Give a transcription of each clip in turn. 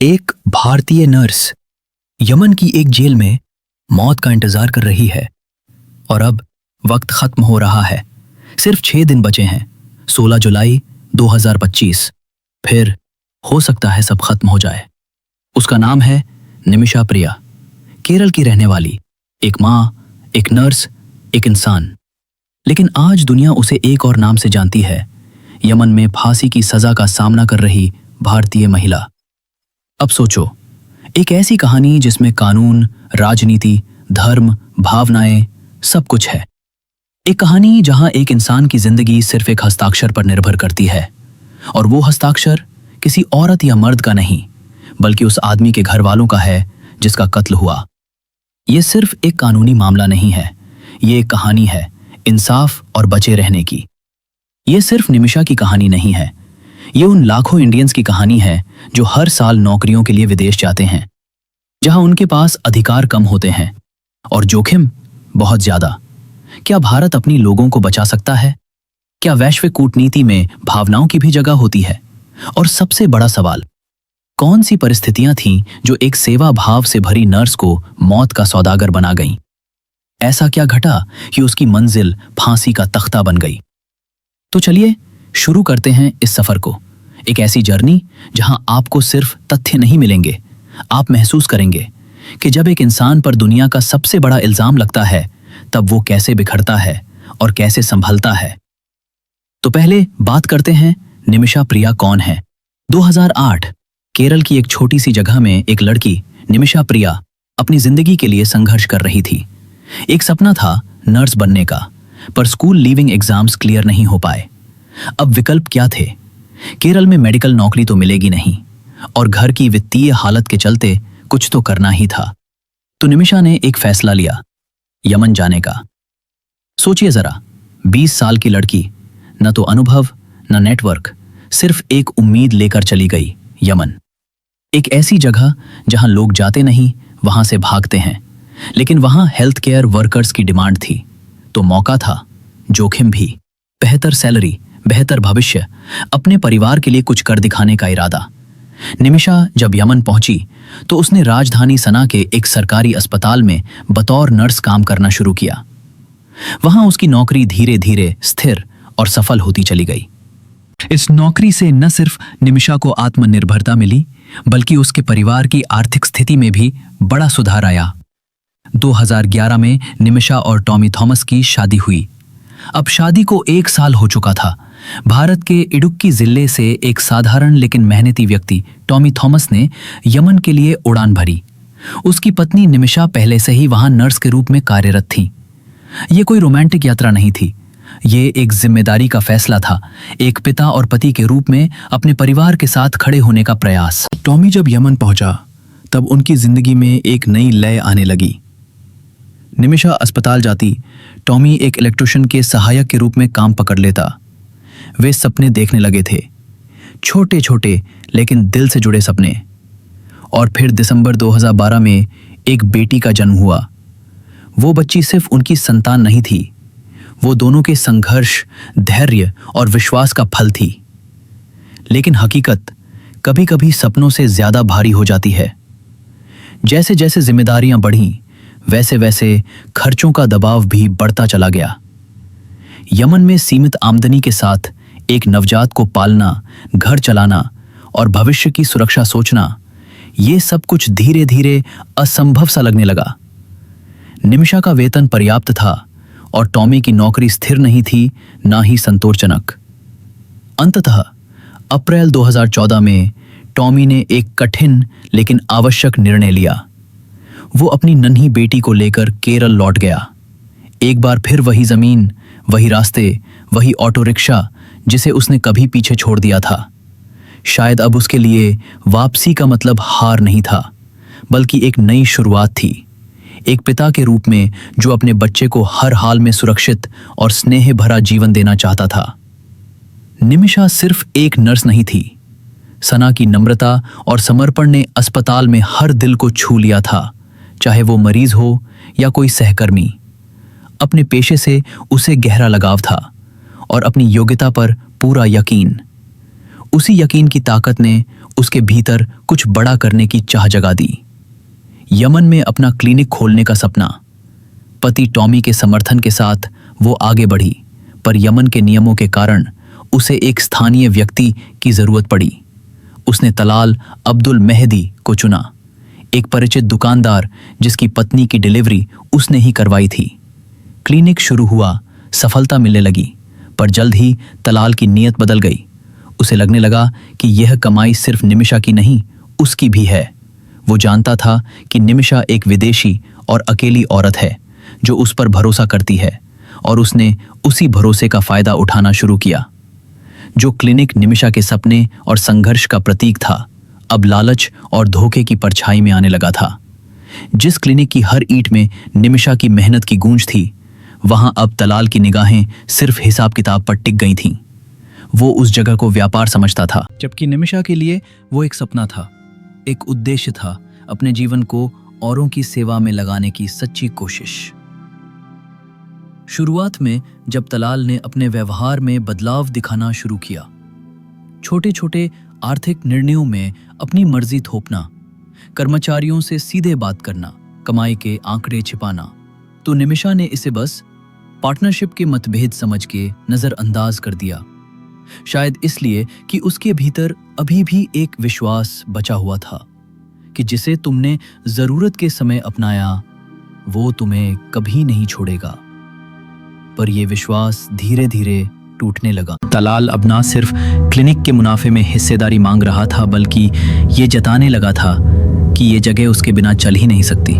एक भारतीय nurse Yemen की एक जेल में मौत का इंतजार कर रही है और अब वक्त खत्म हो रहा है। सिर्फ 6 दिन बचे हैं। 16 जुलाई 2025। फिर हो सकता है सब खत्म हो जाए। उसका नाम है निमिषा प्रिया, केरल की रहने वाली, एक माँ, एक नर्स, एक इंसान। लेकिन आज दुनिया उसे एक और नाम से जानती है, यमन में फांसी की सजा का सामना कर रही भारतीय महिला। अब सोचो, एक ऐसी कहानी जिसमें कानून, राजनीति, धर्म, भावनाएं सब कुछ है। एक कहानी जहां एक इंसान की जिंदगी सिर्फ एक हस्ताक्षर पर निर्भर करती है, और वो हस्ताक्षर किसी औरत या मर्द का नहीं, बल्कि उस आदमी के घर वालों का है जिसका कत्ल हुआ। ये सिर्फ एक कानूनी मामला नहीं है, ये एक कहानी है इंसाफ और बचे रहने की। ये सिर्फ निमिषा की कहानी नहीं है, ये उन लाखों इंडियंस की कहानी है जो हर साल नौकरियों के लिए विदेश जाते हैं, जहां उनके पास अधिकार कम होते हैं और जोखिम बहुत ज्यादा। क्या भारत अपनी लोगों को बचा सकता है? क्या वैश्विक कूटनीति में भावनाओं की भी जगह होती है? और सबसे बड़ा सवाल, कौन सी परिस्थितियां थीं जो एक सेवा भाव से भरी नर्स को मौत का सौदागर बना गईं? ऐसा क्या घटा कि उसकी मंजिल फांसी का तख्ता बन गई? तो चलिए शुरू करते हैं इस सफर को। एक ऐसी जर्नी जहां आपको सिर्फ तथ्य नहीं मिलेंगे, आप महसूस करेंगे कि जब एक इंसान पर दुनिया का सबसे बड़ा इल्जाम लगता है, तब वो कैसे बिखरता है और कैसे संभलता है। तो पहले बात करते हैं, निमिषा प्रिया कौन है। 2008 केरल की एक छोटी सी जगह में एक लड़की निमिषा प्रिया अपनी जिंदगी के लिए संघर्ष कर रही थी। एक सपना था नर्स बनने का, पर स्कूल लीविंग एग्जाम्स क्लियर नहीं हो पाए। अब विकल्प क्या थे? केरल में मेडिकल नौकरी तो मिलेगी नहीं, और घर की वित्तीय हालत के चलते कुछ तो करना ही था। तो निमिषा ने एक फैसला लिया, यमन जाने का। सोचिए जरा, 20 साल की लड़की, न तो अनुभव न नेटवर्क, सिर्फ एक उम्मीद लेकर चली गई यमन। एक ऐसी जगह जहां लोग जाते नहीं, वहां से भागते हैं, लेकिन वहां हेल्थ केयर वर्कर्स की डिमांड थी। तो मौका था, जोखिम भी, बेहतर सैलरी, बेहतर भविष्य, अपने परिवार के लिए कुछ कर दिखाने का इरादा। निमिषा जब यमन पहुंची तो उसने राजधानी सना के एक सरकारी अस्पताल में बतौर नर्स काम करना शुरू किया। वहां उसकी नौकरी धीरे धीरे स्थिर और सफल होती चली गई। इस नौकरी से न सिर्फ निमिषा को आत्मनिर्भरता मिली, बल्कि उसके परिवार की आर्थिक स्थिति में भी बड़ा सुधार आया। 2011 में निमिषा और टॉमी थॉमस की शादी हुई। अब शादी को 1 साल हो चुका था। भारत के इडुक्की जिले से एक साधारण लेकिन मेहनती व्यक्ति टॉमी थॉमस ने यमन के लिए उड़ान भरी। उसकी पत्नी निमिषा पहले से ही वहां नर्स के रूप में कार्यरत थी। ये कोई रोमांटिक यात्रा नहीं थी, ये एक जिम्मेदारी का फैसला था, एक पिता और पति के रूप में अपने परिवार के साथ खड़े होने का प्रयास। टॉमी जब यमन पहुंचा, तब उनकी जिंदगी में एक नई लय आने लगी। निमिषा अस्पताल जाती, टॉमी एक इलेक्ट्रिशियन के सहायक के रूप में काम पकड़ लेता। वे सपने देखने लगे थे, छोटे छोटे लेकिन दिल से जुड़े सपने। और फिर दिसंबर 2012 में एक बेटी का जन्म हुआ। वो बच्ची सिर्फ उनकी संतान नहीं थी, वो दोनों के संघर्ष, धैर्य और विश्वास का फल थी। लेकिन हकीकत कभी कभी सपनों से ज्यादा भारी हो जाती है। जैसे जैसे जिम्मेदारियां बढ़ीं, वैसे वैसे खर्चों का दबाव भी बढ़ता चला गया। यमन में सीमित आमदनी के साथ एक नवजात को पालना, घर चलाना और भविष्य की सुरक्षा सोचना, ये सब कुछ धीरे धीरे असंभव सा लगने लगा। निमिषा का वेतन पर्याप्त था और टॉमी की नौकरी स्थिर नहीं थी, ना ही संतोषजनक। अंततः अप्रैल 2014 में टॉमी ने एक कठिन लेकिन आवश्यक निर्णय लिया। वो अपनी नन्ही बेटी को लेकर केरल लौट गया। एक बार फिर वही जमीन, वही रास्ते, वही ऑटो रिक्शा जिसे उसने कभी पीछे छोड़ दिया था। शायद अब उसके लिए वापसी का मतलब हार नहीं था, बल्कि एक नई शुरुआत थी। एक पिता के रूप में जो अपने बच्चे को हर हाल में सुरक्षित और स्नेह भरा जीवन देना चाहता था। निमिषा सिर्फ एक नर्स नहीं थी। सना की नम्रता और समर्पण ने अस्पताल में हर दिल को छू लिया था, चाहे वो मरीज हो या कोई सहकर्मी। अपने पेशे से उसे गहरा लगाव था और अपनी योग्यता पर पूरा यकीन। उसी यकीन की ताकत ने उसके भीतर कुछ बड़ा करने की चाह जगा दी। यमन में अपना क्लिनिक खोलने का सपना। पति टॉमी के समर्थन के साथ वो आगे बढ़ी, पर यमन के नियमों के कारण उसे एक स्थानीय व्यक्ति की जरूरत पड़ी। उसने तलाल अब्दुल मेहदी को चुना, एक परिचित दुकानदार जिसकी पत्नी की डिलीवरी उसने ही करवाई थी। क्लिनिक शुरू हुआ, सफलता मिलने लगी, पर जल्द ही तलाल की नीयत बदल गई। उसे लगने लगा कि यह कमाई सिर्फ निमिषा की नहीं, उसकी भी है। वो जानता था कि निमिषा एक विदेशी और अकेली औरत है जो उस पर भरोसा करती है, और उसने उसी भरोसे का फायदा उठाना शुरू किया। जो क्लिनिक निमिषा के सपने और संघर्ष का प्रतीक था, अब लालच और धोखे की परछाई में आने लगा था। जिस क्लिनिक की हर ईंट में निमिषा की मेहनत की गूंज थी, वहां अब तलाल की निगाहें सिर्फ हिसाब किताब पर टिक गई थीं। वो उस जगह को व्यापार समझता था, जबकि निमिषा के लिए वो एक सपना था, एक उद्देश्य था, अपने जीवन को औरों की सेवा में लगाने की सच्ची कोशिश। शुरुआत में जब तलाल ने अपने व्यवहार में बदलाव दिखाना शुरू किया, छोटे छोटे आर्थिक निर्णयों में अपनी मर्जी थोपना, कर्मचारियों से सीधे बात करना, कमाई के आंकड़े छिपाना, तो निमिषा ने इसे बस पार्टनरशिप के मतभेद समझ के नजरअंदाज कर दिया। शायद इसलिए कि उसके भीतर अभी भी एक विश्वास बचा हुआ था कि जिसे तुमने जरूरत के समय अपनाया, वो तुम्हें कभी नहीं छोड़ेगा। पर यह विश्वास धीरे धीरे टूटने लगा। तलाल अब ना सिर्फ क्लिनिक के मुनाफे में हिस्सेदारी मांग रहा था, बल्कि ये जताने लगा था कि ये जगह उसके बिना चल ही नहीं सकती।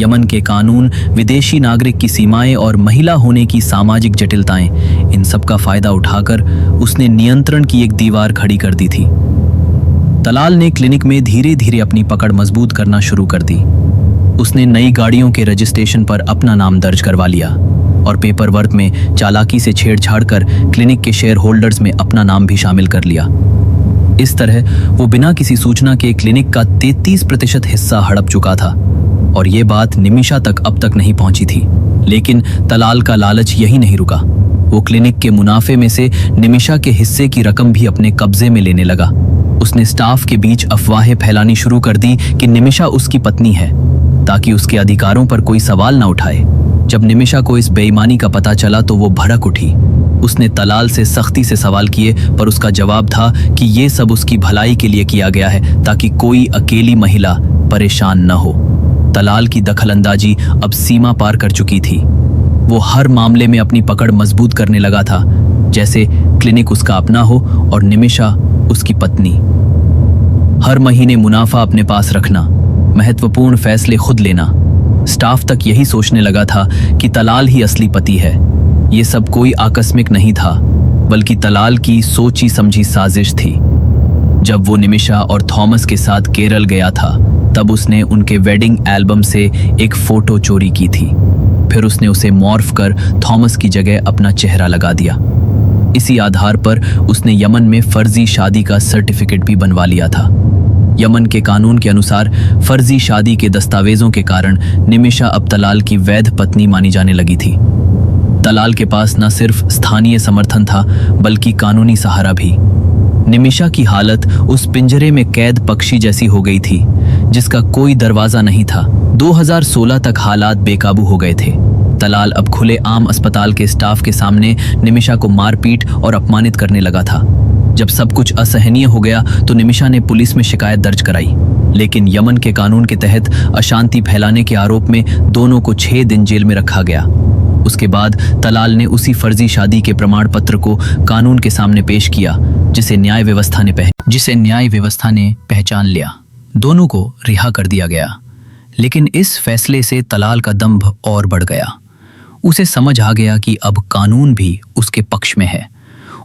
यमन के कानून, विदेशी नागरिक की सीमाएं और महिला होने की सामाजिक जटिलताएं, इन सब का फायदा उठाकर उसने नियंत्रण की एक दीवार खड़ी कर दी थी। तलाल ने क्लिनिक में धीरे धीरे अपनी पकड़ मजबूत करना शुरू कर दी। उसने नई गाड़ियों के रजिस्ट्रेशन पर अपना नाम दर्ज करवा लिया और पेपर वर्क में चालाकी से छेड़छाड़ कर क्लिनिक के शेयर होल्डर्स में अपना नाम भी शामिल कर लिया। इस तरह वो बिना किसी सूचना के क्लिनिक का 33% हिस्सा हड़प चुका था, और ये बात निमिषा तक अब तक नहीं पहुंची थी। लेकिन तलाल का लालच यही नहीं रुका। वो क्लिनिक के मुनाफे में से निमिषा के हिस्से की रकम भी अपने कब्जे में लेने लगा। उसने स्टाफ के बीच अफवाहें फैलानी शुरू कर दी कि निमिषा उसकी पत्नी है, ताकि उसके अधिकारों पर कोई सवाल ना उठाए। जब निमिषा को इस बेईमानी का पता चला तो वो भड़क उठी। उसने तलाल से सख्ती से सवाल किए, पर उसका जवाब था कि ये सब उसकी भलाई के लिए किया गया है, ताकि कोई अकेली महिला परेशान न हो। तलाल की दखलंदाजी अब सीमा पार कर चुकी थी। वो हर मामले में अपनी पकड़ मजबूत करने लगा था, जैसे क्लिनिक उसका अपना हो और निमिषा उसकी पत्नी। हर महीने मुनाफा अपने पास रखना, महत्वपूर्ण फैसले खुद लेना। स्टाफ तक यही सोचने लगा था कि तलाल ही असली पति है। ये सब कोई आकस्मिक नहीं था, बल्कि तलाल की सोची समझी साजिश थी। जब वो निमिषा और थॉमस के साथ केरल गया था, तब उसने उनके वेडिंग एल्बम से एक फोटो चोरी की थी। फिर उसने उसे मॉर्फ कर थॉमस की जगह अपना चेहरा लगा दिया। इसी आधार पर उसने यमन में फर्जी शादी का सर्टिफिकेट भी बनवा लिया था। यमन के कानून के अनुसार फर्जी शादी के दस्तावेजों के कारण निमिषा अब तलाल की वैध पत्नी मानी जाने लगी थी। तलाल के पास न सिर्फ स्थानीय समर्थन था, बल्कि कानूनी सहारा भी। निमिषा की हालत उस पिंजरे में कैद पक्षी जैसी हो गई थी, जिसका कोई दरवाजा नहीं था। 2016 तक हालात बेकाबू हो गए थे। तलाल अब खुले आम अस्पताल के स्टाफ के सामने निमिषा को मारपीट और अपमानित करने लगा था। जब सब कुछ असहनीय हो गया तो निमिषा ने पुलिस में शिकायत दर्ज कराई, लेकिन यमन के कानून के तहत अशांति फैलाने के आरोप में दोनों को 6 दिन जेल में रखा गया। उसके बाद तलाल ने उसी फर्जी शादी के प्रमाण पत्र को कानून के सामने पेश किया, जिसे न्याय व्यवस्था ने पहचान लिया। दोनों को रिहा कर दिया गया। लेकिन इस फैसले से तलाल का दंभ और बढ़ गया। उसे समझ आ गया कि अब कानून भी उसके पक्ष में है,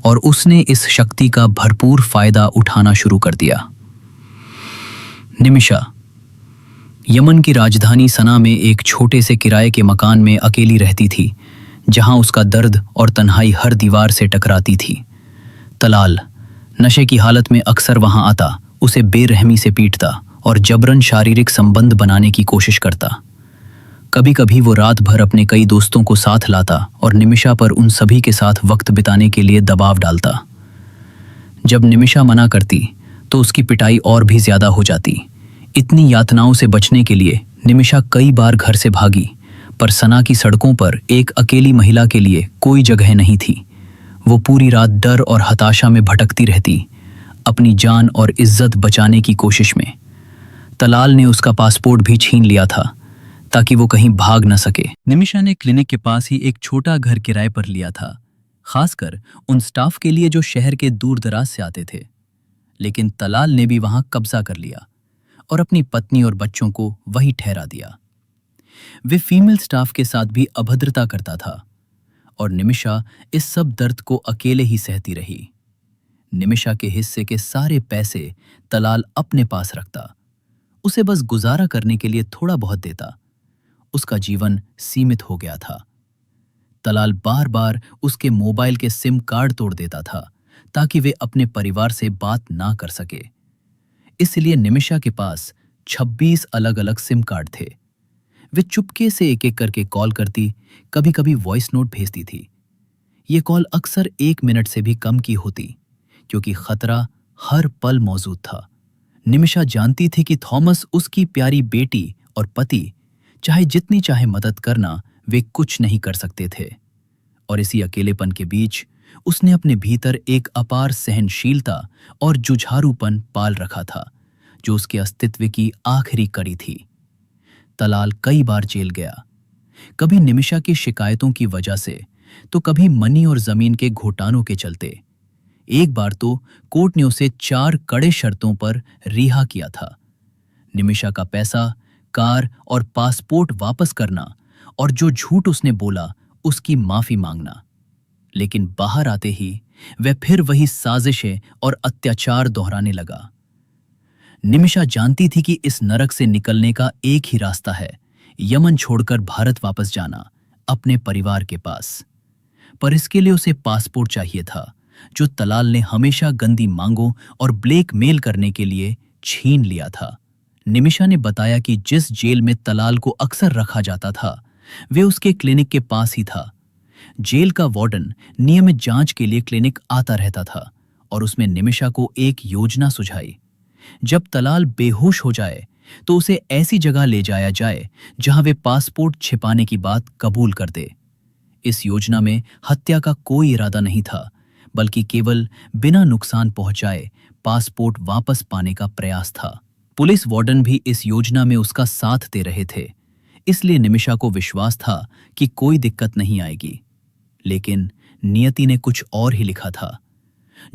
और उसने इस शक्ति का भरपूर फायदा उठाना शुरू कर दिया। निमिषा यमन की राजधानी सना में एक छोटे से किराए के मकान में अकेली रहती थी, जहां उसका दर्द और तन्हाई हर दीवार से टकराती थी। तलाल नशे की हालत में अक्सर वहां आता, उसे बेरहमी से पीटता और जबरन शारीरिक संबंध बनाने की कोशिश करता। कभी कभी वो रात भर अपने कई दोस्तों को साथ लाता और निमिषा पर उन सभी के साथ वक्त बिताने के लिए दबाव डालता। जब निमिषा मना करती तो उसकी पिटाई और भी ज्यादा हो जाती। इतनी यातनाओं से बचने के लिए निमिषा कई बार घर से भागी, पर सना की सड़कों पर एक अकेली महिला के लिए कोई जगह नहीं थी। वो पूरी रात डर और हताशा में भटकती रहती, अपनी जान और इज्जत बचाने की कोशिश में। तलाल ने उसका पासपोर्ट भी छीन लिया था ताकि वो कहीं भाग न सके। निमिषा ने क्लिनिक के पास ही एक छोटा घर किराए पर लिया था, खासकर उन स्टाफ के लिए जो शहर के दूर दराज से आते थे। लेकिन तलाल ने भी वहां कब्जा कर लिया और अपनी पत्नी और बच्चों को वही ठहरा दिया। वे फीमेल स्टाफ के साथ भी अभद्रता करता था और निमिषा इस सब दर्द को अकेले ही सहती रही। निमिषा के हिस्से के सारे पैसे तलाल अपने पास रखता, उसे बस गुजारा करने के लिए थोड़ा बहुत देता। उसका जीवन सीमित हो गया था। तलाल बार बार उसके मोबाइल के सिम कार्ड तोड़ देता था ताकि वे अपने परिवार से बात ना कर सके। इसलिए निमिषा के पास 26 अलग अलग सिम कार्ड थे। वे चुपके से एक एक करके कॉल करती, कभी कभी वॉइस नोट भेजती थी। ये कॉल अक्सर 1 मिनट से भी कम की होती, क्योंकि खतरा हर पल मौजूद था। निमिषा जानती थी कि थॉमस उसकी प्यारी बेटी और पति, चाहे जितनी चाहे मदद करना, वे कुछ नहीं कर सकते थे। और इसी अकेलेपन के बीच उसने अपने भीतर एक अपार सहनशीलता और जुझारूपन पाल रखा था, जो उसके अस्तित्व की आखिरी कड़ी थी। तलाल कई बार जेल गया, कभी निमिषा की शिकायतों की वजह से, तो कभी मनी और जमीन के घोटालों के चलते। एक बार तो कोर्ट ने उसे 4 कड़े शर्तों पर रिहा किया था। निमिषा का पैसा, कार और पासपोर्ट वापस करना, और जो झूठ उसने बोला उसकी माफी मांगना। लेकिन बाहर आते ही वह फिर वही साजिशें और अत्याचार दोहराने लगा। निमिषा जानती थी कि इस नरक से निकलने का एक ही रास्ता है, यमन छोड़कर भारत वापस जाना, अपने परिवार के पास। पर इसके लिए उसे पासपोर्ट चाहिए था, जो तलाल ने हमेशा गंदी मांगों और ब्लैकमेल करने के लिए छीन लिया था। निमिषा ने बताया कि जिस जेल में तलाल को अक्सर रखा जाता था, वे उसके क्लिनिक के पास ही था। जेल का वार्डन नियमित जांच के लिए क्लिनिक आता रहता था और उसमें निमिषा को एक योजना सुझाई। जब तलाल बेहोश हो जाए तो उसे ऐसी जगह ले जाया जाए जहां वे पासपोर्ट छिपाने की बात कबूल कर दे। इस योजना में हत्या का कोई इरादा नहीं था, बल्कि केवल बिना नुकसान पहुंचाए पासपोर्ट वापस पाने का प्रयास था। पुलिस वार्डन भी इस योजना में उसका साथ दे रहे थे, इसलिए निमिषा को विश्वास था कि कोई दिक्कत नहीं आएगी। लेकिन नियति ने कुछ और ही लिखा था।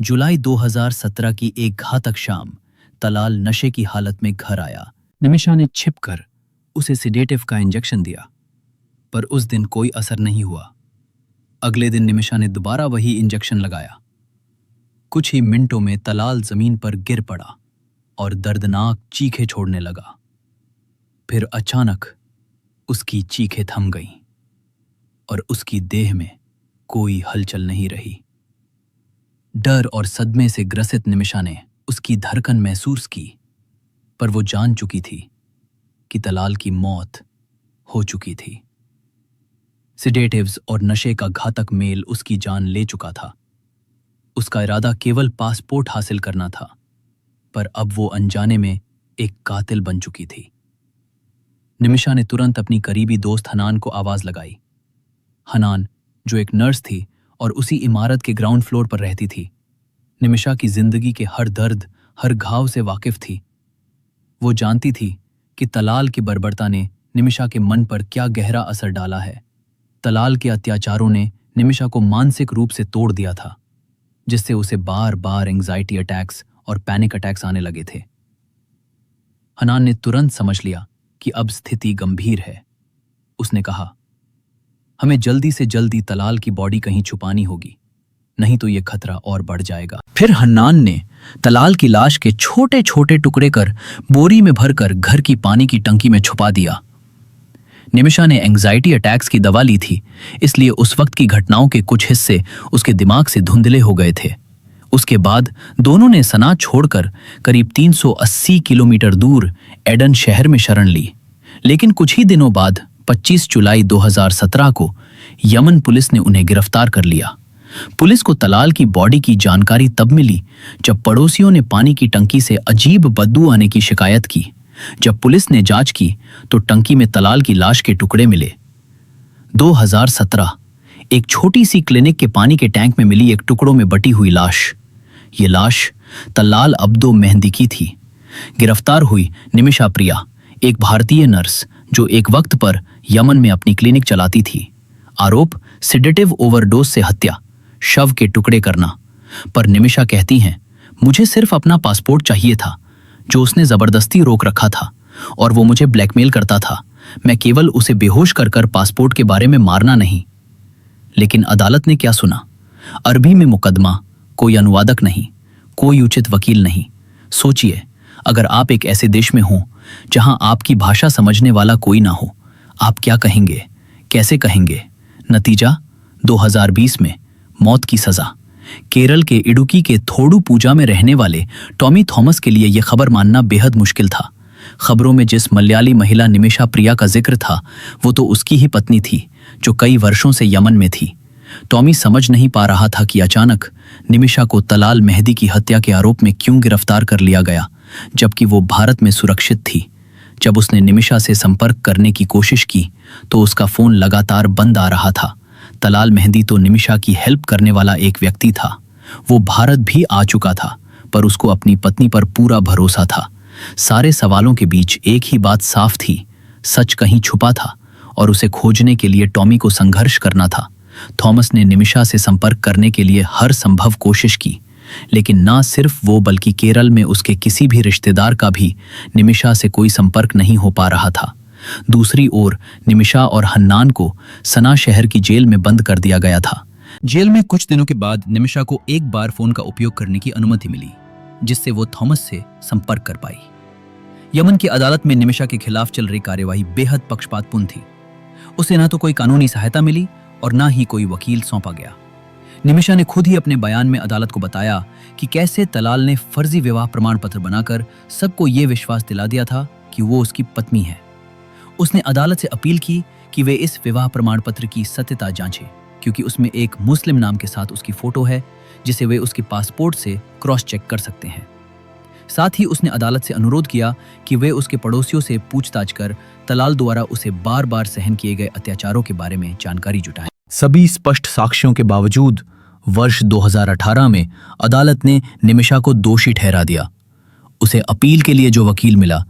जुलाई 2017 की एक घातक शाम तलाल नशे की हालत में घर आया। निमिषा ने छिपकर उसे सिडेटिव का इंजेक्शन दिया, पर उस दिन कोई असर नहीं हुआ। अगले दिन निमिषा ने दोबारा वही इंजेक्शन लगाया। कुछ ही मिनटों में तलाल जमीन पर गिर पड़ा और दर्दनाक चीखें छोड़ने लगा। फिर अचानक उसकी चीखें थम गईं और उसकी देह में कोई हलचल नहीं रही। डर और सदमे से ग्रसित निमिषा ने उसकी धड़कन महसूस की, पर वो जान चुकी थी कि तलाल की मौत हो चुकी थी। सिडेटिव्स और नशे का घातक मेल उसकी जान ले चुका था। उसका इरादा केवल पासपोर्ट हासिल करना था, पर अब वो अनजाने में एक कातिल बन चुकी थी। निमिषा ने तुरंत अपनी करीबी दोस्त हनान को आवाज लगाई। हनान, जो एक नर्स थी और उसी इमारत के ग्राउंड फ्लोर पर रहती थी, निमिषा की जिंदगी के हर दर्द, हर घाव से वाकिफ थी। वो जानती थी कि तलाल की बर्बरता ने निमिषा के मन पर क्या गहरा असर डाला है। तलाल के अत्याचारों ने निमिषा को मानसिक रूप से तोड़ दिया था, जिससे उसे बार बार एंजाइटी अटैक्स और पैनिक अटैक्स आने लगे थे। हनान ने तुरंत समझ लिया कि अब स्थिति गंभीर है। उसने कहा, हमें जल्दी से जल्दी तलाल की बॉडी कहीं छुपानी होगी, नहीं तो यह खतरा और बढ़ जाएगा। फिर हन्नान ने तलाल की लाश के छोटे छोटे टुकड़े कर बोरी में भरकर घर की पानी की टंकी में छुपा दिया। निमिषा ने एंजाइटी अटैक्स की दवा ली थी, इसलिए उस वक्त की घटनाओं के कुछ हिस्से उसके दिमाग से धुंधले हो गए थे। उसके बाद दोनों ने सना छोड़कर करीब 380 किलोमीटर दूर एडन शहर में शरण ली। लेकिन कुछ ही दिनों बाद 25 जुलाई 2017 को यमन पुलिस ने उन्हें गिरफ्तार कर लिया। पुलिस को तलाल की बॉडी की जानकारी तब मिली जब पड़ोसियों ने पानी की टंकी से अजीब बदबू आने की शिकायत की। जब पुलिस ने जांच की तो टंकी में तलाल की लाश के टुकड़े मिले। 2017 एक छोटी सी क्लिनिक के पानी के टैंक में मिली एक टुकड़ों में बटी हुई लाश। ये लाश तलाल अब्दो मेहंदी की थी। गिरफ्तार हुई निमिषा प्रिया, एक भारतीय नर्स जो एक वक्त पर यमन में अपनी क्लिनिक चलाती थी। आरोप सिडेटिव ओवरडोज से हत्या, शव के टुकड़े करना। पर निमिषा कहती हैं, मुझे सिर्फ अपना पासपोर्ट चाहिए था जो उसने जबरदस्ती रोक रखा था और वो मुझे ब्लैकमेल करता था। मैं केवल उसे बेहोश कर कर पासपोर्ट के बारे में मारना नहीं। लेकिन अदालत ने क्या सुना? अरबी में मुकदमा, कोई अनुवादक नहीं, कोई उचित वकील नहीं। सोचिए, अगर आप एक ऐसे देश में हों जहां आपकी भाषा समझने वाला कोई ना हो, आप क्या कहेंगे, कैसे कहेंगे? नतीजा 2020 में मौत की सजा। केरल के इडुक्की के थोडुपुझा में रहने वाले टॉमी थॉमस के लिए यह खबर मानना बेहद मुश्किल था। खबरों में जिस मलयाली महिला निमिषा प्रिया का जिक्र था वो तो उसकी ही पत्नी थी जो कई वर्षों से यमन में थी। टॉमी समझ नहीं पा रहा था कि अचानक निमिषा को तलाल मेहंदी की हत्या के आरोप में क्यों गिरफ्तार कर लिया गया, जबकि वो भारत में सुरक्षित थी। जब उसने निमिषा से संपर्क करने की कोशिश की तो उसका फोन लगातार बंद आ रहा था। तलाल मेहंदी तो निमिषा की हेल्प करने वाला एक व्यक्ति था। वो भारत भी आ चुका था, पर उसको अपनी पत्नी पर पूरा भरोसा था। सारे सवालों के बीच एक ही बात साफ थी, सच कहीं छुपा था और उसे खोजने के लिए टॉमी को संघर्ष करना था। थॉमस ने निमिषा से संपर्क करने के लिए हर संभव कोशिश की, लेकिन ना सिर्फ वो बल्कि केरल में उसके किसी भी रिश्तेदार का भी निमिषा से कोई संपर्क नहीं हो पा रहा था। दूसरी ओर निमिषा और हन्नान को सना शहर की जेल में बंद कर दिया गया था। जेल में कुछ दिनों के बाद निमिषा को एक बार फोन का उपयोग करने की अनुमति मिली, जिससे वो थॉमस से संपर्क कर पाई। यमन की अदालत में निमिषा के खिलाफ चल रही कार्यवाही बेहद पक्षपातपूर्ण थी। उसे ना तो कोई कानूनी सहायता मिली और ना ही कोई वकील सौंपा गया। निमिषा ने खुद ही अपने बयान में अदालत को बताया कि कैसे तलाल ने फर्जी विवाह प्रमाण पत्र बनाकर सबको ये विश्वास दिला दिया था कि वो उसकी पत्नी है। उसने अदालत से अपील की कि वे इस विवाह प्रमाण पत्र की सत्यता जांचें, क्योंकि उसमें एक मुस्लिम नाम के साथ उसकी फोटो है जिसे वे उसके पासपोर्ट से क्रॉस चेक कर सकते हैं। साथ ही उसने अदालत से अनुरोध किया कि वे उसके पड़ोसियों से पूछताछ कर तलाल द्वारा उसे बार बार सहन किए गए अत्याचारों के बारे में जानकारी जुटाएं। सभी स्पष्ट साक्ष्यों के बावजूद वर्ष 2018 में अदालत ने निमिषा को दोषी ठहरा दिया। उसे अपील के लिए जो वकील मिला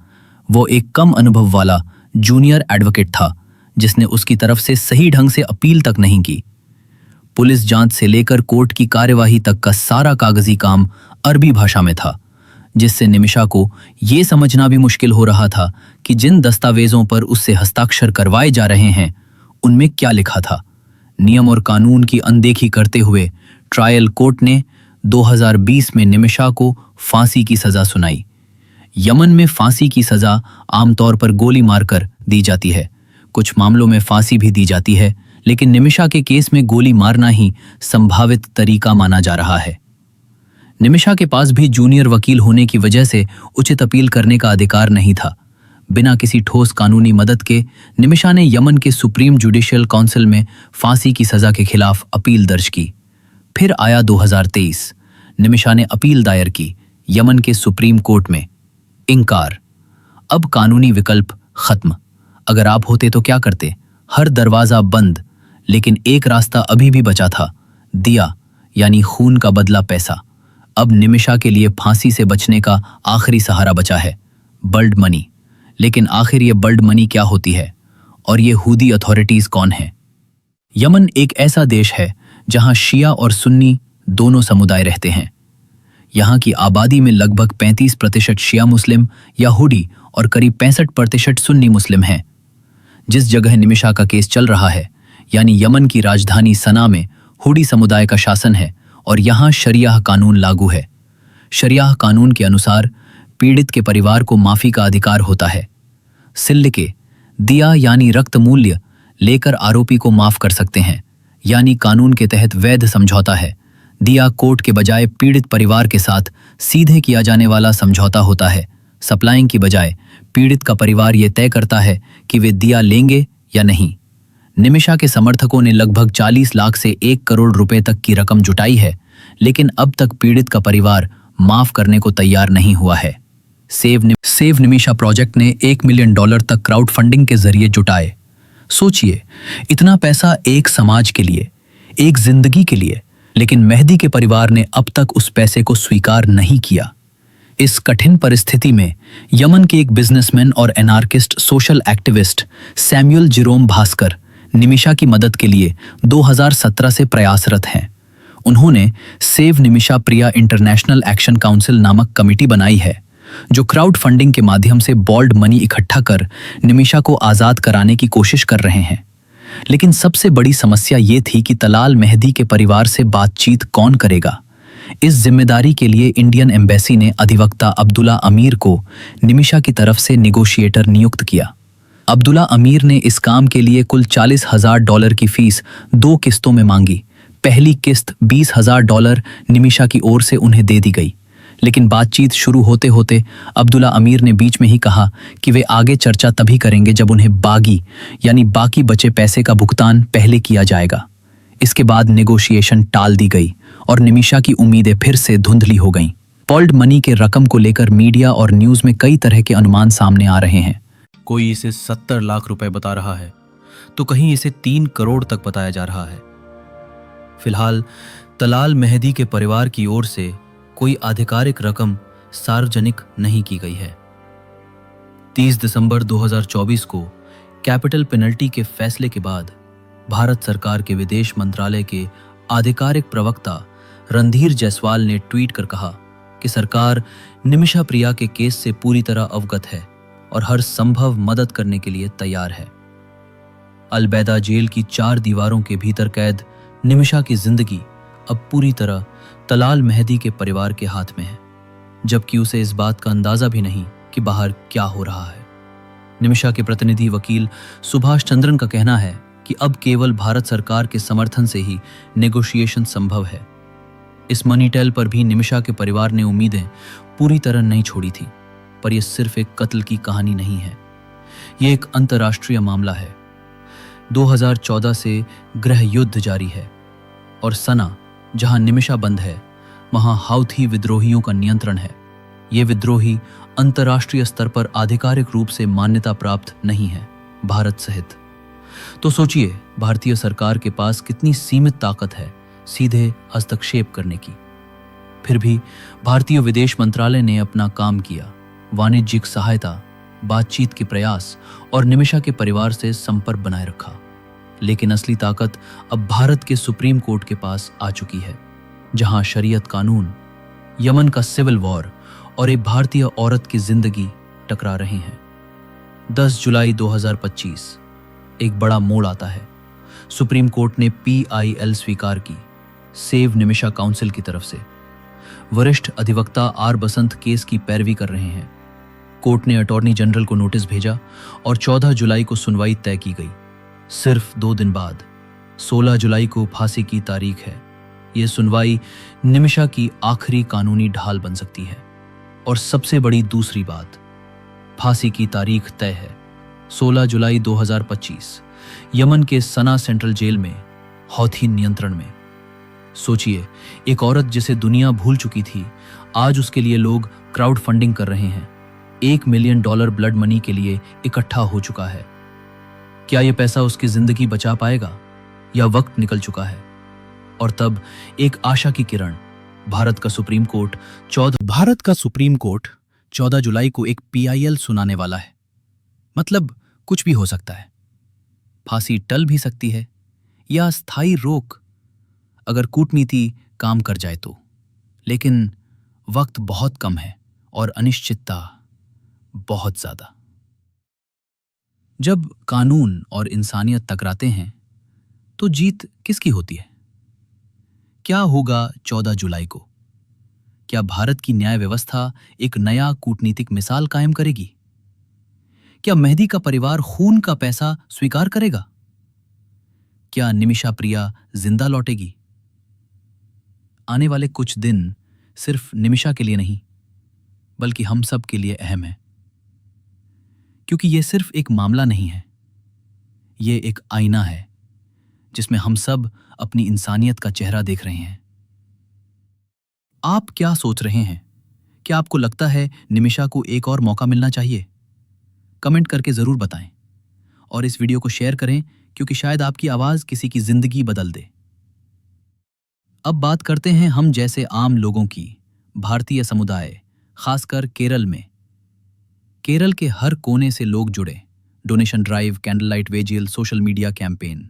वो एक कम अनुभव वाला जूनियर एडवोकेट था, जिसने उसकी तरफ से सही ढंग से अपील तक नहीं की। पुलिस जांच से लेकर कोर्ट की कार्यवाही तक का सारा कागजी काम अरबी भाषा में था, जिससे निमिषा को यह समझना भी मुश्किल हो रहा था कि जिन दस्तावेजों पर उससे हस्ताक्षर करवाए जा रहे हैं उनमें क्या लिखा था। नियम और कानून की अनदेखी करते हुए ट्रायल कोर्ट ने 2020 में निमिषा को फांसी की सजा सुनाई। यमन में फांसी की सजा आमतौर पर गोली मारकर दी जाती है, कुछ मामलों में फांसी भी दी जाती है, लेकिन निमिषा के केस में गोली मारना ही संभावित तरीका माना जा रहा है। निमिषा के पास भी जूनियर वकील होने की वजह से उचित अपील करने का अधिकार नहीं था। बिना किसी ठोस कानूनी मदद के निमिषा ने यमन के सुप्रीम जुडिशियल काउंसिल में फांसी की सजा के खिलाफ अपील दर्ज की। फिर आया 2023, निमिषा ने अपील दायर की यमन के सुप्रीम कोर्ट में। इंकार। अब कानूनी विकल्प खत्म। अगर आप होते तो क्या करते? हर दरवाजा बंद, लेकिन एक रास्ता अभी भी बचा था, दिया, यानी खून का बदला पैसा। अब निमिषा के लिए फांसी से बचने का आखिरी सहारा बचा है, ब्लड मनी। लेकिन आखिर ये ब्लड मनी क्या होती है और ये हूदी अथॉरिटीज कौन है? यमन एक ऐसा देश है जहां शिया और सुन्नी दोनों समुदाय रहते हैं। यहाँ की आबादी में लगभग 35% शिया मुस्लिम यहूदी और करीब 65% सुन्नी मुस्लिम हैं। जिस जगह निमिषा का केस चल रहा है, यानी यमन की राजधानी सना में हूडी समुदाय का शासन है और यहाँ शरियाह कानून लागू है। शरियाह कानून के अनुसार पीड़ित के परिवार को माफी का अधिकार होता है। सिल्लिके दिया यानी रक्त मूल्य लेकर आरोपी को माफ कर सकते हैं, यानी कानून के तहत वैध समझौता है। दिया कोर्ट के बजाय पीड़ित परिवार के साथ सीधे किया जाने वाला समझौता होता है। सप्लाइंग की बजाय पीड़ित का परिवार यह तय करता है कि वे दिया लेंगे या नहीं। निमिषा के समर्थकों ने लगभग 40 लाख से 1 करोड़ रुपए तक की रकम जुटाई है, लेकिन अब तक पीड़ित का परिवार माफ करने को तैयार नहीं हुआ है। सेव निमिषा प्रोजेक्ट ने $1 मिलियन तक क्राउड फंडिंग के जरिए जुटाए। सोचिए, इतना पैसा एक समाज के लिए, एक जिंदगी के लिए, लेकिन मेहदी के परिवार ने अब तक उस पैसे को स्वीकार नहीं किया। इस कठिन परिस्थिति में यमन के एक बिजनेसमैन और anarchist social activist Samuel Jerome Bhaskar Nimisha की मदद के लिए 2017 से प्रयासरत हैं। उन्होंने सेव निमिषा प्रिया इंटरनेशनल एक्शन काउंसिल नामक कमेटी बनाई है, जो क्राउड फंडिंग के माध्यम से बॉल्ड मनी इकट्ठा कर निमिषा को आजाद कराने की कोशिश कर रहे हैं। लेकिन सबसे बड़ी समस्या ये थी कि तलाल मेहदी के परिवार से बातचीत कौन करेगा। इस जिम्मेदारी के लिए इंडियन एम्बेसी ने अधिवक्ता अब्दुल्ला अमीर को निमिषा की तरफ से नेगोशिएटर नियुक्त किया। अब्दुल्ला अमीर ने इस काम के लिए कुल $40,000 की फीस 2 किस्तों में मांगी। पहली किस्त $20,000 निमिषा की ओर से उन्हें दे दी गई, लेकिन बातचीत शुरू होते होते अब्दुल्ला अमीर ने बीच में ही कहा कि वे आगे चर्चा तभी करेंगे जब उन्हें बाकी बचे पैसे का भुगतान पहले किया जाएगा। इसके बाद नेगोशिएशन टाल दी गई और निमिषा की उम्मीदें फिर से धुंधली हो गईं। बॉल्ड मनी के रकम को लेकर मीडिया और न्यूज में कई तरह के अनुमान सामने आ रहे हैं। कोई इसे 70 लाख रुपए बता रहा है, तो कहीं इसे 3 करोड़ तक बताया जा रहा है। फिलहाल तलाल मेहदी के परिवार की ओर से कोई आधिकारिक रकम सार्वजनिक नहीं की गई है। 30 दिसंबर 2024 को कैपिटल पेनल्टी के फैसले के बाद भारत सरकार के विदेश मंत्रालय के आधिकारिक प्रवक्ता रणधीर जायसवाल ने ट्वीट कर कहा कि सरकार निमिषा प्रिया के केस से पूरी तरह अवगत है और हर संभव मदद करने के लिए तैयार है। अलबैदा जेल की 4 दीवारों के भीतर कैद निमिषा की जिंदगी अब पूरी तरह तलाल मेहदी के परिवार के हाथ में है, जबकि उसे इस बात का अंदाजा भी नहीं कि बाहर क्या हो रहा है। निमिषा के प्रतिनिधि वकील सुभाष चंद्रन का कहना है कि अब केवल भारत सरकार के समर्थन से ही नेगोशिएशन संभव है। इस मनी टेल पर भी निमिषा के परिवार ने उम्मीदें पूरी तरह नहीं छोड़ी थी, पर यह सिर्फ एक कत्ल की कहानी नहीं है, यह एक अंतर्राष्ट्रीय मामला है। 2014 से गृह युद्ध जारी है और सना, जहां निमिषा बंद है, वहां हाउथी विद्रोहियों का नियंत्रण है। ये विद्रोही अंतर्राष्ट्रीय स्तर पर आधिकारिक रूप से मान्यता प्राप्त नहीं है, भारत सहित। तो सोचिए, भारतीय सरकार के पास कितनी सीमित ताकत है सीधे हस्तक्षेप करने की। फिर भी भारतीय विदेश मंत्रालय ने अपना काम किया, वाणिज्यिक सहायता, बातचीत के प्रयास और निमिषा के परिवार से संपर्क बनाए रखा। लेकिन असली ताकत अब भारत के सुप्रीम कोर्ट के पास आ चुकी है, जहां शरीयत कानून, यमन का सिविल वॉर और एक भारतीय औरत की जिंदगी टकरा रहे हैं। 10 जुलाई 2025 एक बड़ा मोड़ आता है। सुप्रीम कोर्ट ने PIL स्वीकार की, सेव निमिषा काउंसिल की तरफ से। वरिष्ठ अधिवक्ता R बसंत केस की पैरवी कर रहे हैं। कोर्ट ने अटॉर्नी जनरल को नोटिस भेजा और 14 जुलाई को सुनवाई तय की गई। सिर्फ 2 दिन बाद 16 जुलाई को फांसी की तारीख है। यह सुनवाई निमिषा की आखिरी कानूनी ढाल बन सकती है। और सबसे बड़ी दूसरी बात, फांसी की तारीख तय है 16 जुलाई 2025, यमन के सना सेंट्रल जेल में, हौथी नियंत्रण में। सोचिए, एक औरत जिसे दुनिया भूल चुकी थी, आज उसके लिए लोग क्राउड फंडिंग कर रहे हैं। $1 मिलियन ब्लड मनी के लिए इकट्ठा हो चुका है। क्या यह पैसा उसकी जिंदगी बचा पाएगा या वक्त निकल चुका है? और तब एक आशा की किरण, भारत का सुप्रीम कोर्ट 14 जुलाई को एक PIL सुनाने वाला है। मतलब कुछ भी हो सकता है। फांसी टल भी सकती है या स्थायी रोक, अगर कूटनीति काम कर जाए तो। लेकिन वक्त बहुत कम है और अनिश्चितता बहुत ज्यादा। जब कानून और इंसानियत टकराते हैं तो जीत किसकी होती है? क्या होगा 14 जुलाई को? क्या भारत की न्याय व्यवस्था एक नया कूटनीतिक मिसाल कायम करेगी? क्या मेहदी का परिवार खून का पैसा स्वीकार करेगा? क्या निमिषा प्रिया जिंदा लौटेगी? आने वाले कुछ दिन सिर्फ निमिषा के लिए नहीं, बल्कि हम सब के लिए अहम है, क्योंकि यह सिर्फ एक मामला नहीं है, ये एक आईना है जिसमें हम सब अपनी इंसानियत का चेहरा देख रहे हैं। आप क्या सोच रहे हैं? क्या आपको लगता है निमिषा को एक और मौका मिलना चाहिए? कमेंट करके जरूर बताएं और इस वीडियो को शेयर करें, क्योंकि शायद आपकी आवाज किसी की जिंदगी बदल दे। अब बात करते हैं हम जैसे आम लोगों की। भारतीय समुदाय, खासकर केरल में। केरल के हर कोने से लोग जुड़े। Donation drive, candle light vigil, social media campaign,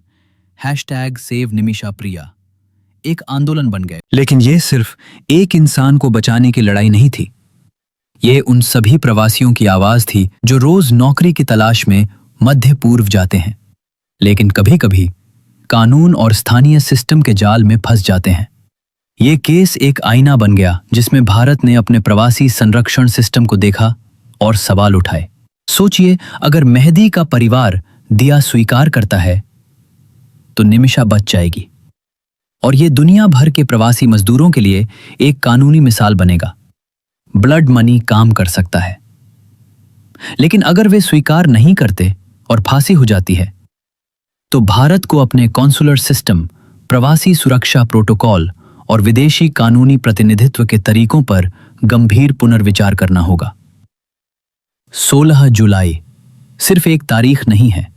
#save Nimisha Priya एक आंदोलन बन गए। लेकिन ये सिर्फ एक इंसान को बचाने की लड़ाई नहीं थी। ये उन सभी प्रवासियों की आवाज थी जो रोज नौकरी की तलाश में मध्य पूर्व जाते हैं, लेकिन कभी कभी कानून और स्थानीय सिस्टम के जाल में फंस जाते हैं। ये केस एक आईना बन गया जिसमें भारत ने अपने प्रवासी संरक्षण सिस्टम को देखा और सवाल उठाए। सोचिए, अगर मेहदी का परिवार दिया स्वीकार करता है तो निमिषा बच जाएगी, और ये दुनिया भर के प्रवासी मजदूरों के लिए एक कानूनी मिसाल बनेगा। ब्लड मनी काम कर सकता है। लेकिन अगर वे स्वीकार नहीं करते और फांसी हो जाती है, तो भारत को अपने कॉन्सुलर सिस्टम, प्रवासी सुरक्षा प्रोटोकॉल और विदेशी कानूनी प्रतिनिधित्व के तरीकों पर गंभीर पुनर्विचार करना होगा। 16 जुलाई सिर्फ एक तारीख नहीं है,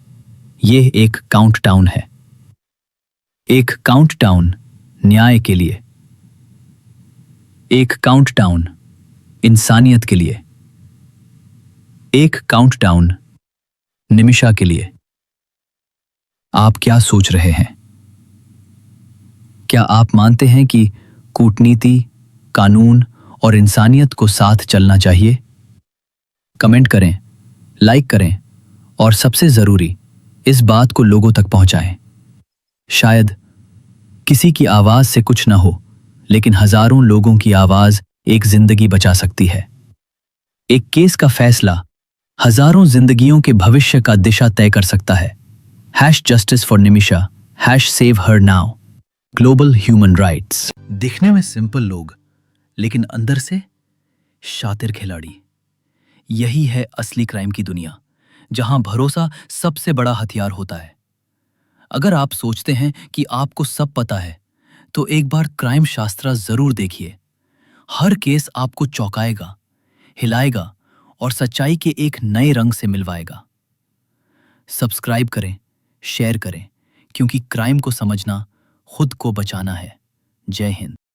यह एक काउंटडाउन है। एक काउंटडाउन न्याय के लिए, एक काउंटडाउन इंसानियत के लिए, एक काउंटडाउन निमिषा के लिए। आप क्या सोच रहे हैं? क्या आप मानते हैं कि कूटनीति, कानून और इंसानियत को साथ चलना चाहिए? कमेंट करें, लाइक करें और सबसे जरूरी, इस बात को लोगों तक पहुंचाएं। शायद किसी की आवाज से कुछ न हो, लेकिन हजारों लोगों की आवाज एक जिंदगी बचा सकती है। एक केस का फैसला हजारों जिंदगियों के भविष्य का दिशा तय कर सकता है। #Justice for Nimisha, #Save her now, global human rights. दिखने में सिंपल लोग, लेकिन अंदर से शातिर खिलाड़ी। यही है असली क्राइम की दुनिया, जहां भरोसा सबसे बड़ा हथियार होता है। अगर आप सोचते हैं कि आपको सब पता है, तो एक बार क्राइम शास्त्रा जरूर देखिए। हर केस आपको चौंकाएगा, हिलाएगा और सच्चाई के एक नए रंग से मिलवाएगा। सब्सक्राइब करें, शेयर करें, क्योंकि क्राइम को समझना खुद को बचाना है। जय हिंद।